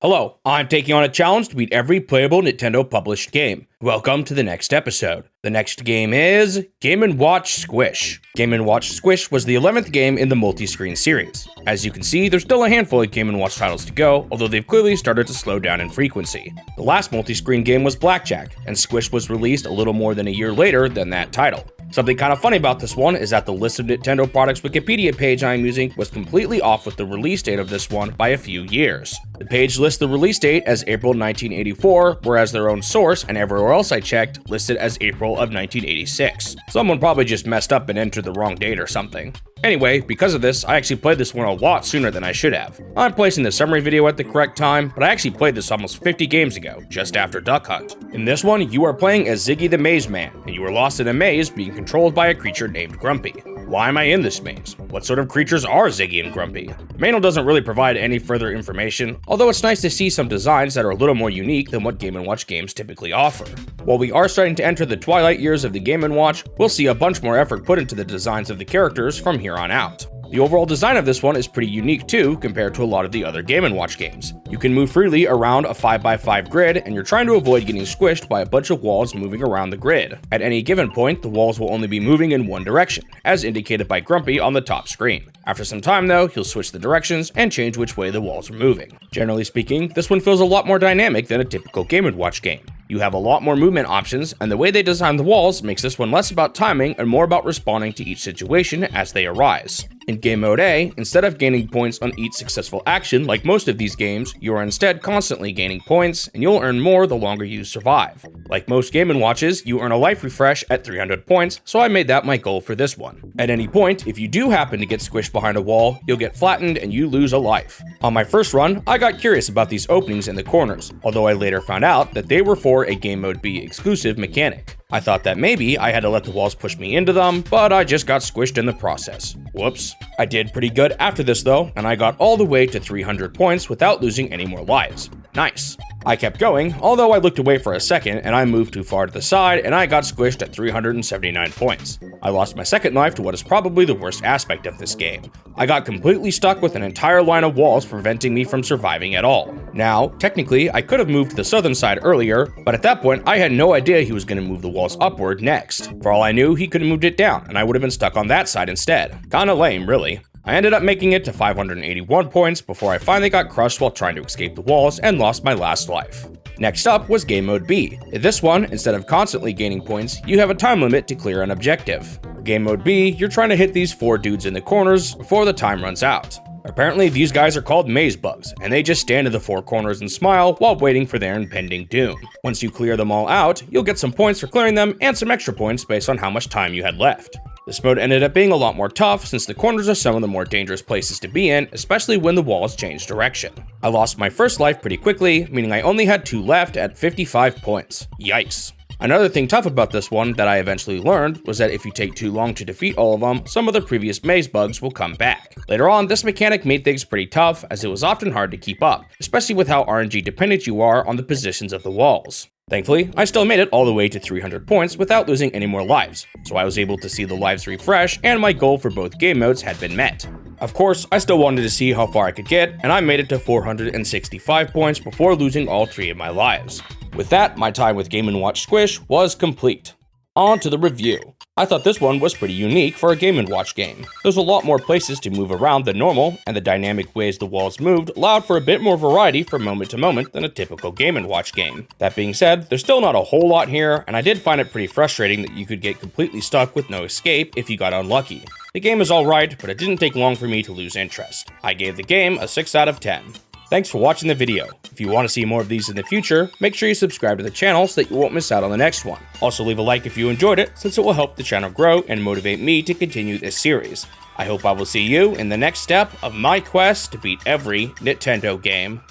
Hello, I'm taking on a challenge to beat every playable Nintendo published game. Welcome to the next episode. The next game is Game & Watch Squish. Game & Watch Squish was the 11th game in the multi-screen series. As you can see, there's still a handful of Game & Watch titles to go, although they've clearly started to slow down in frequency. The last multi-screen game was Blackjack, and Squish was released a little more than a year later than that title. Something kind of funny about this one is that the list of Nintendo products Wikipedia page I'm using was completely off with the release date of this one by a few years. The page lists the release date as April 1984, whereas their own source, and everywhere else I checked, listed as April of 1986. Someone probably just messed up and entered the wrong date or something. Anyway, because of this, I actually played this one a lot sooner than I should have. I'm placing the summary video at the correct time, but I actually played this almost 50 games ago, just after Duck Hunt. In this one, you are playing as Ziggy the Maze Man, and you are lost in a maze being controlled by a creature named Grumpy. Why am I in this maze? What sort of creatures are Ziggy and Grumpy? The manual doesn't really provide any further information, although it's nice to see some designs that are a little more unique than what Game & Watch games typically offer. While we are starting to enter the twilight years of the Game & Watch, we'll see a bunch more effort put into the designs of the characters from here on out. The overall design of this one is pretty unique too, compared to a lot of the other Game & Watch games. You can move freely around a 5x5 grid, and you're trying to avoid getting squished by a bunch of walls moving around the grid. At any given point, the walls will only be moving in one direction, as indicated by Grumpy on the top screen. After some time though, he'll switch the directions and change which way the walls are moving. Generally speaking, this one feels a lot more dynamic than a typical Game & Watch game. You have a lot more movement options, and the way they design the walls makes this one less about timing and more about responding to each situation as they arise. In Game Mode A, instead of gaining points on each successful action like most of these games, you are instead constantly gaining points, and you'll earn more the longer you survive. Like most Game & Watches, you earn a life refresh at 300 points, so I made that my goal for this one. At any point, if you do happen to get squished behind a wall, you'll get flattened and you lose a life. On my first run, I got curious about these openings in the corners, although I later found out that they were for a Game Mode B exclusive mechanic. I thought that maybe I had to let the walls push me into them, but I just got squished in the process. Whoops. I did pretty good after this though, and I got all the way to 300 points without losing any more lives. Nice. I kept going, although I looked away for a second and I moved too far to the side and I got squished at 379 points. I lost my second life to what is probably the worst aspect of this game. I got completely stuck with an entire line of walls preventing me from surviving at all. Now, technically, I could have moved to the southern side earlier, but at that point I had no idea he was going to move the walls upward next. For all I knew, he could have moved it down and I would have been stuck on that side instead. Kinda lame, really. I ended up making it to 581 points before I finally got crushed while trying to escape the walls and lost my last life. Next up was Game Mode B. In this one, instead of constantly gaining points, you have a time limit to clear an objective. For Game Mode B, you're trying to hit these 4 dudes in the corners before the time runs out. Apparently, these guys are called maze bugs, and they just stand in the 4 corners and smile while waiting for their impending doom. Once you clear them all out, you'll get some points for clearing them and some extra points based on how much time you had left. This mode ended up being a lot more tough since the corners are some of the more dangerous places to be in, especially when the walls change direction. I lost my first life pretty quickly, meaning I only had 2 left at 55 points. Yikes. Another thing tough about this one that I eventually learned was that if you take too long to defeat all of them, some of the previous maze bugs will come back. Later on, this mechanic made things pretty tough as it was often hard to keep up, especially with how RNG dependent you are on the positions of the walls. Thankfully, I still made it all the way to 300 points without losing any more lives, so I was able to see the lives refresh and my goal for both game modes had been met. Of course, I still wanted to see how far I could get, and I made it to 465 points before losing all 3 of my lives. With that, my time with Game & Watch Squish was complete. On to the review. I thought this one was pretty unique for a Game & Watch game. There's a lot more places to move around than normal, and the dynamic ways the walls moved allowed for a bit more variety from moment to moment than a typical Game & Watch game. That being said, there's still not a whole lot here, and I did find it pretty frustrating that you could get completely stuck with no escape if you got unlucky. The game is alright, but it didn't take long for me to lose interest. I gave the game a 6 out of 10. Thanks for watching the video. If you want to see more of these in the future, make sure you subscribe to the channel so that you won't miss out on the next one. Also leave a like if you enjoyed it, since it will help the channel grow and motivate me to continue this series. I hope I will see you in the next step of my quest to beat every Nintendo game.